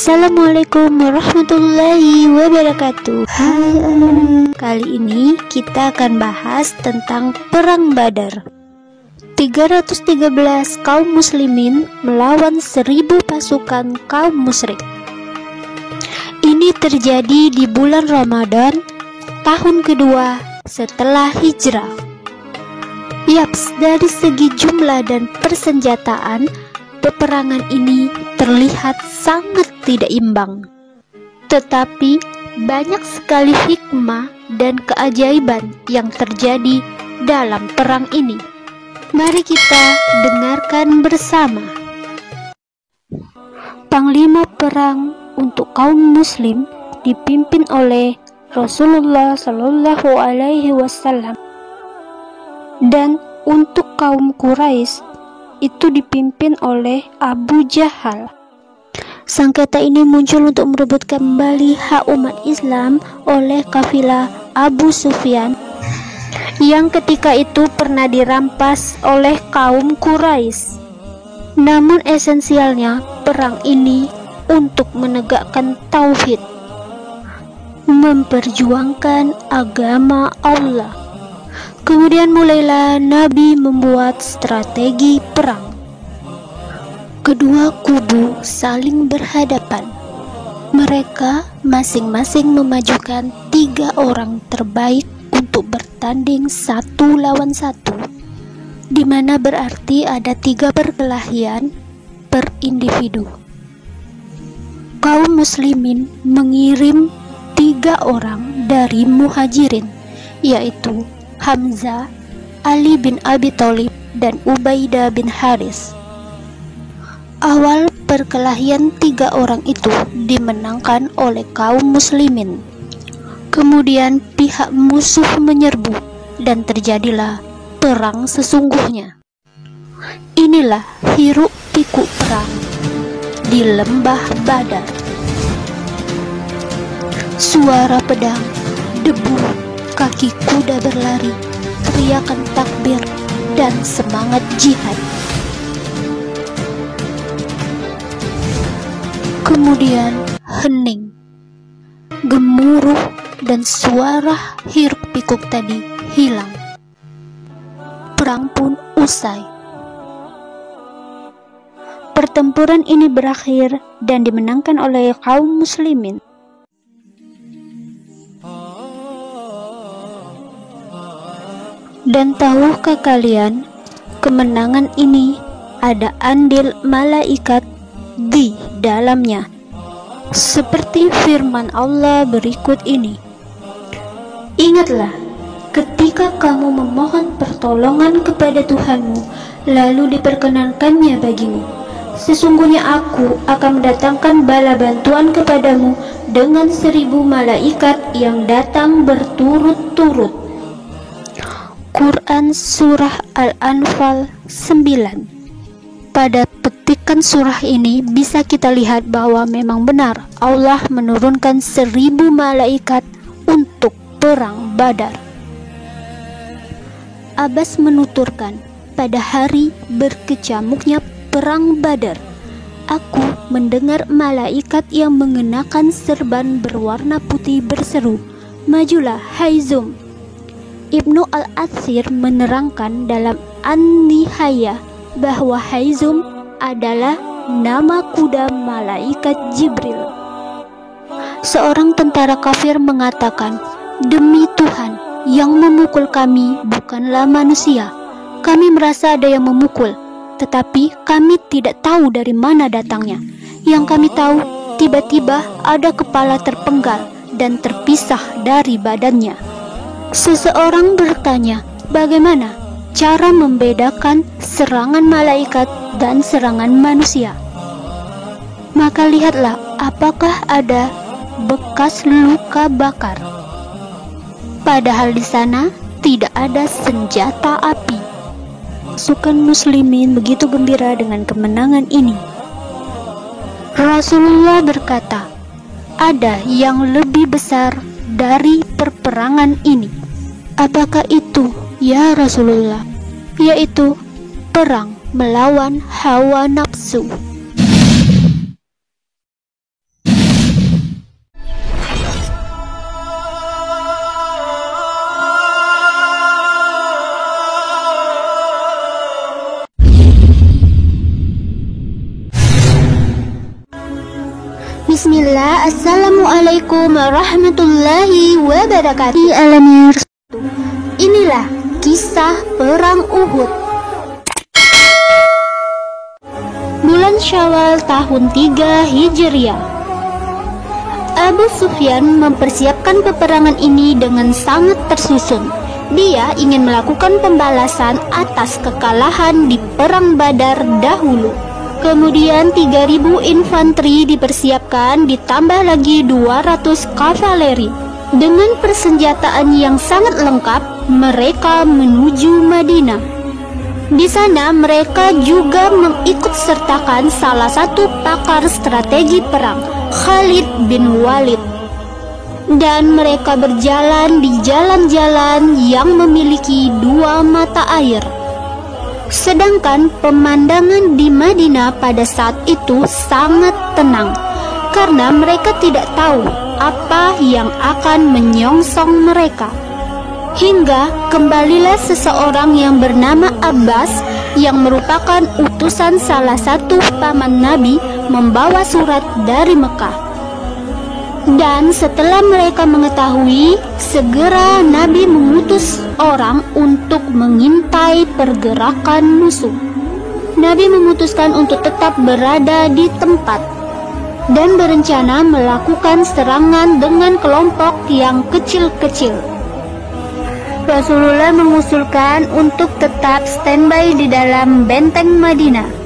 Assalamualaikum warahmatullahi wabarakatuh. Hai anak, kali ini kita akan bahas tentang Perang Badar. 313 kaum muslimin melawan 1000 pasukan kaum musyrik. Ini terjadi di bulan Ramadan, tahun kedua setelah hijrah. Yaps, dari segi jumlah dan persenjataan, peperangan ini terlihat sangat tidak imbang. Tetapi banyak sekali hikmah dan keajaiban yang terjadi dalam perang ini. Mari kita dengarkan bersama. Panglima perang untuk kaum muslim dipimpin oleh Rasulullah Shallallahu Alaihi Wasallam, dan untuk kaum Quraisy itu dipimpin oleh Abu Jahal. Sengketa ini muncul untuk merebut kembali hak umat Islam oleh kafilah Abu Sufyan yang ketika itu pernah dirampas oleh kaum Quraisy. Namun esensialnya perang ini untuk menegakkan tauhid, memperjuangkan agama Allah. Kemudian mulailah Nabi membuat strategi perang. Kedua kubu saling berhadapan. Mereka masing-masing memajukan 3 orang terbaik untuk bertanding 1 lawan 1, di mana berarti ada 3 perkelahian per individu. Kaum muslimin mengirim 3 orang dari muhajirin, yaitu Hamzah, Ali bin Abi Thalib, dan Ubaidah bin Haris. Awal perkelahian 3 orang itu dimenangkan oleh kaum muslimin. Kemudian pihak musuh menyerbu dan terjadilah perang sesungguhnya. Inilah hiruk pikuk perang di lembah Badar. Suara pedang, debu, kaki kuda berlari, teriakan takbir, dan semangat jihad. Kemudian hening, gemuruh, dan suara hiruk pikuk tadi hilang. Perang pun usai. Pertempuran ini berakhir dan dimenangkan oleh kaum muslimin. Dan tahukah kalian, kemenangan ini ada andil malaikat di dalamnya. Seperti firman Allah berikut ini. Ingatlah, ketika kamu memohon pertolongan kepada Tuhanmu, lalu diperkenankannya bagimu. Sesungguhnya aku akan mendatangkan bala bantuan kepadamu dengan 1000 malaikat yang datang berturut-turut. Quran Surah Al-Anfal 9. Pada petikan surah ini bisa kita lihat bahwa memang benar Allah menurunkan 1000 malaikat untuk perang Badar. Abbas menuturkan, pada hari berkecamuknya perang Badar, aku mendengar malaikat yang mengenakan serban berwarna putih berseru, "Majulah, hai Zum." Ibnu Al-Athir menerangkan dalam An-Nihayah bahwa Haizum adalah nama kuda malaikat Jibril. Seorang tentara kafir mengatakan, "Demi Tuhan, yang memukul kami bukanlah manusia. Kami merasa ada yang memukul, tetapi kami tidak tahu dari mana datangnya. Yang kami tahu, tiba-tiba ada kepala terpenggal dan terpisah dari badannya." Seseorang bertanya, bagaimana cara membedakan serangan malaikat dan serangan manusia? Maka lihatlah apakah ada bekas luka bakar. Padahal di sana tidak ada senjata api. Pasukan muslimin begitu gembira dengan kemenangan ini. Rasulullah berkata, ada yang lebih besar dari perperangan ini. Apakah itu, ya Rasulullah? Yaitu perang melawan hawa nafsu. Assalamualaikum warahmatullahi wabarakatuh. Inilah kisah perang Uhud. Bulan Syawal tahun 3 Hijriah. Abu Sufyan mempersiapkan peperangan ini dengan sangat tersusun. Dia ingin melakukan pembalasan atas kekalahan di Perang Badar dahulu. Kemudian 3.000 infanteri dipersiapkan, ditambah lagi 200 kavaleri. Dengan persenjataan yang sangat lengkap, mereka menuju Madinah. Di sana mereka juga mengikutsertakan salah satu pakar strategi perang, Khalid bin Walid. Dan mereka berjalan di jalan-jalan yang memiliki 2 mata air. Sedangkan pemandangan di Madinah pada saat itu sangat tenang, karena mereka tidak tahu apa yang akan menyongsong mereka. Hingga kembalilah seseorang yang bernama Abbas, yang merupakan utusan salah satu paman Nabi, membawa surat dari Mekah. Dan setelah mereka mengetahui, segera Nabi mengutus orang untuk mengintai pergerakan musuh. Nabi memutuskan untuk tetap berada di tempat dan berencana melakukan serangan dengan kelompok yang kecil-kecil. Rasulullah mengusulkan untuk tetap standby di dalam benteng Madinah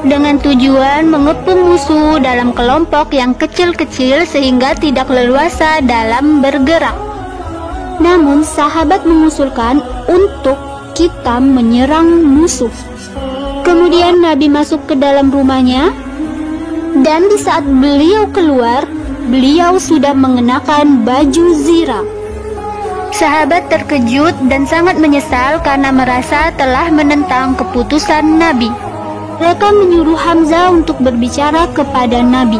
dengan tujuan mengepung musuh dalam kelompok yang kecil-kecil sehingga tidak leluasa dalam bergerak. Namun sahabat mengusulkan untuk kita menyerang musuh. Kemudian Nabi masuk ke dalam rumahnya, dan di saat beliau keluar, beliau sudah mengenakan baju zirah. Sahabat terkejut dan sangat menyesal karena merasa telah menentang keputusan Nabi. Mereka menyuruh Hamzah untuk berbicara kepada Nabi,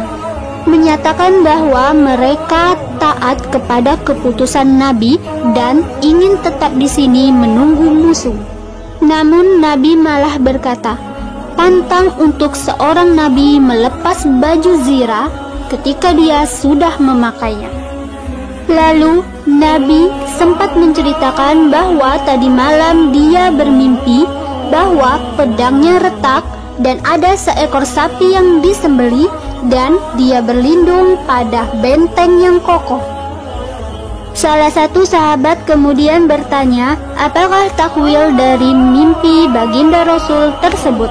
menyatakan bahwa mereka taat kepada keputusan Nabi dan ingin tetap di sini menunggu musuh. Namun Nabi malah berkata, pantang untuk seorang Nabi melepas baju zirah ketika dia sudah memakainya. Lalu Nabi sempat menceritakan bahwa tadi malam dia bermimpi bahwa pedangnya retak dan ada seekor sapi yang disembelih, dan dia berlindung pada benteng yang kokoh. Salah satu sahabat kemudian bertanya, apakah takwil dari mimpi baginda Rasul tersebut?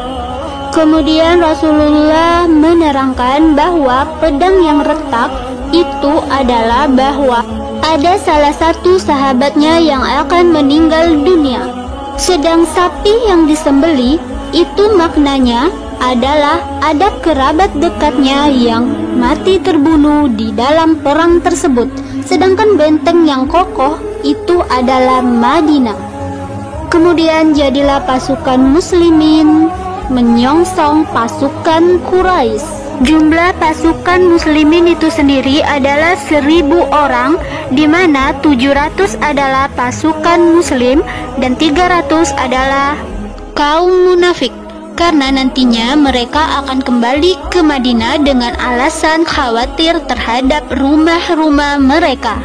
Kemudian Rasulullah menerangkan bahwa pedang yang retak itu adalah bahwa ada salah satu sahabatnya yang akan meninggal dunia. Sedang sapi yang disembelih itu maknanya adalah ada kerabat dekatnya yang mati terbunuh di dalam perang tersebut. Sedangkan benteng yang kokoh itu adalah Madinah. Kemudian jadilah pasukan muslimin menyongsong pasukan Quraisy. Jumlah pasukan muslimin itu sendiri adalah 1.000 orang, di mana 700 adalah pasukan muslim dan 300 adalah kaum munafik, karena nantinya mereka akan kembali ke Madinah dengan alasan khawatir terhadap rumah-rumah mereka.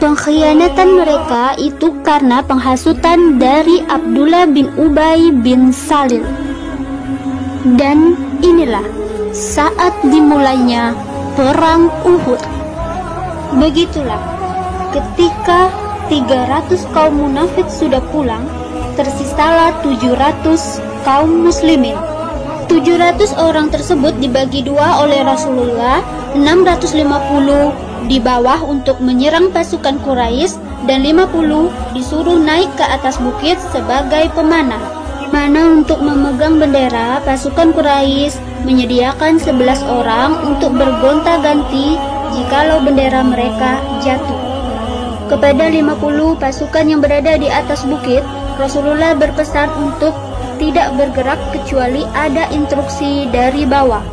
Pengkhianatan mereka itu karena penghasutan dari Abdullah bin Ubay bin Salil. Dan inilah saat dimulainya perang Uhud. Begitulah, ketika 300 kaum munafik sudah pulang, tersisalah 700 kaum muslimin. 700 orang tersebut dibagi dua oleh Rasulullah, 650 di bawah untuk menyerang pasukan Quraisy dan 50 disuruh naik ke atas bukit sebagai pemanah. Mana untuk memegang bendera, pasukan Quraisy menyediakan 11 orang untuk bergonta-ganti jikalau bendera mereka jatuh. Kepada 50 pasukan yang berada di atas bukit, Rasulullah berpesan untuk tidak bergerak kecuali ada instruksi dari bawah.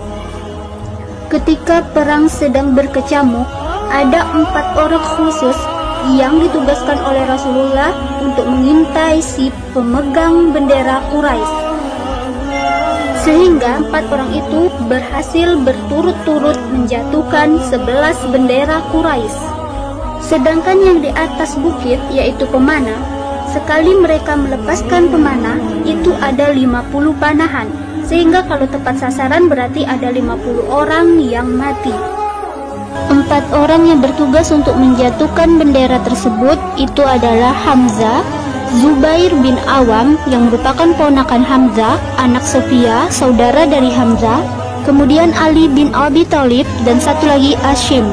Ketika perang sedang berkecamuk, ada 4 orang khusus yang ditugaskan oleh Rasulullah untuk mengintai si pemegang bendera Quraisy. Sehingga 4 orang itu berhasil berturut-turut menjatuhkan 11 bendera Quraisy. Sedangkan yang di atas bukit, yaitu pemanah, sekali mereka melepaskan pemanah, itu ada 50 panahan, sehingga kalau tepat sasaran berarti ada 50 orang yang mati. 4 orang yang bertugas untuk menjatuhkan bendera tersebut itu adalah Hamzah, Zubair bin Awam yang merupakan ponakan Hamzah, anak Sofia, saudara dari Hamzah, kemudian Ali bin Abi Thalib, dan satu lagi Hashim.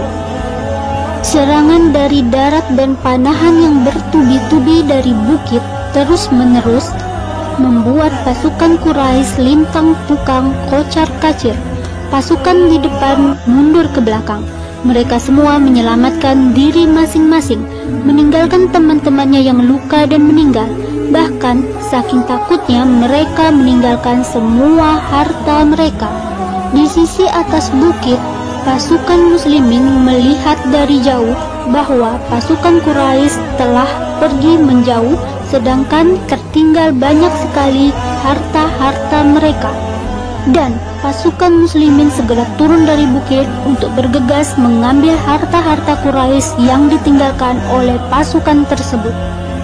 Serangan dari darat dan panahan yang bertubi-tubi dari bukit terus-menerus membuat pasukan Quraisy lintang pukang kocar-kacir. Pasukan di depan mundur ke belakang. Mereka semua menyelamatkan diri masing-masing, meninggalkan teman-temannya yang luka dan meninggal. Bahkan saking takutnya mereka meninggalkan semua harta mereka. Di sisi atas bukit, pasukan muslimin melihat dari jauh bahwa pasukan Quraisy telah pergi menjauh, sedangkan tertinggal banyak sekali harta-harta mereka. Dan pasukan muslimin segera turun dari bukit untuk bergegas mengambil harta-harta Quraisy yang ditinggalkan oleh pasukan tersebut.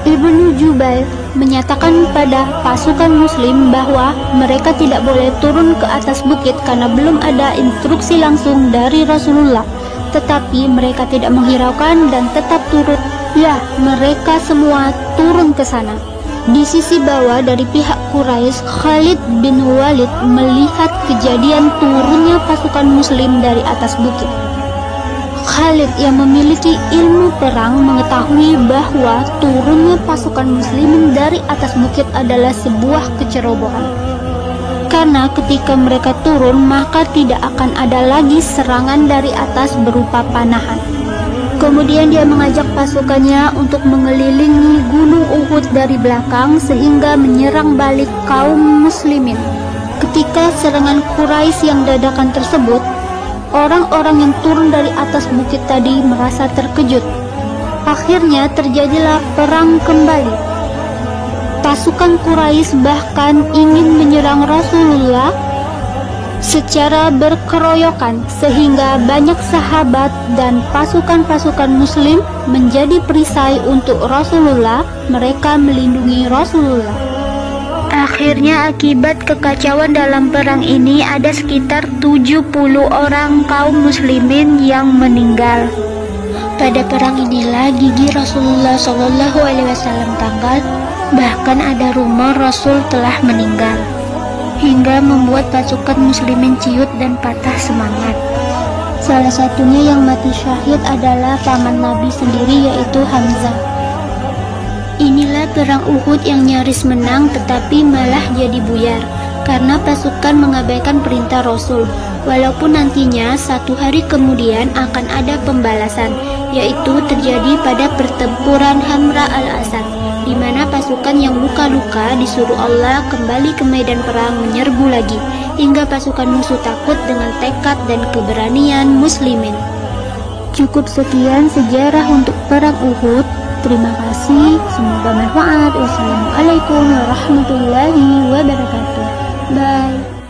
Ibnu Jubair menyatakan pada pasukan muslim bahwa mereka tidak boleh turun ke atas bukit karena belum ada instruksi langsung dari Rasulullah. Tetapi mereka tidak menghiraukan dan tetap turut. Ya, mereka semua turun ke sana. Di sisi bawah dari pihak Quraisy, Khalid bin Walid melihat kejadian turunnya pasukan muslim dari atas bukit. Khalid yang memiliki ilmu perang mengetahui bahwa turunnya pasukan muslimin dari atas bukit adalah sebuah kecerobohan. Karena ketika mereka turun, maka tidak akan ada lagi serangan dari atas berupa panahan. Kemudian dia mengajak pasukannya untuk mengelilingi gunung Uhud dari belakang sehingga menyerang balik kaum muslimin. Ketika serangan Quraisy yang dadakan tersebut, orang-orang yang turun dari atas bukit tadi merasa terkejut. Akhirnya terjadilah perang kembali. Pasukan Quraisy bahkan ingin menyerang Rasulullah secara berkeroyokan sehingga banyak sahabat dan pasukan-pasukan muslim menjadi perisai untuk Rasulullah. Mereka melindungi Rasulullah. Akhirnya akibat kekacauan dalam perang ini ada sekitar 70 orang kaum muslimin yang meninggal. Pada perang inilah gigi Rasulullah SAW tanggal, bahkan ada rumor Rasul telah meninggal, hingga membuat pasukan muslimin ciut dan patah semangat. Salah satunya yang mati syahid adalah paman Nabi sendiri, yaitu Hamzah. Inilah perang Uhud yang nyaris menang tetapi malah jadi buyar karena pasukan mengabaikan perintah Rasul. Walaupun nantinya 1 hari kemudian akan ada pembalasan, yaitu terjadi pada pertempuran Hamra al-Asad, di mana pasukan yang luka-luka disuruh Allah kembali ke medan perang menyerbu lagi, hingga pasukan musuh takut dengan tekad dan keberanian muslimin. Cukup sekian sejarah untuk perang Uhud. Terima kasih, semoga bermanfaat. Wassalamualaikum warahmatullahi wabarakatuh. Bye.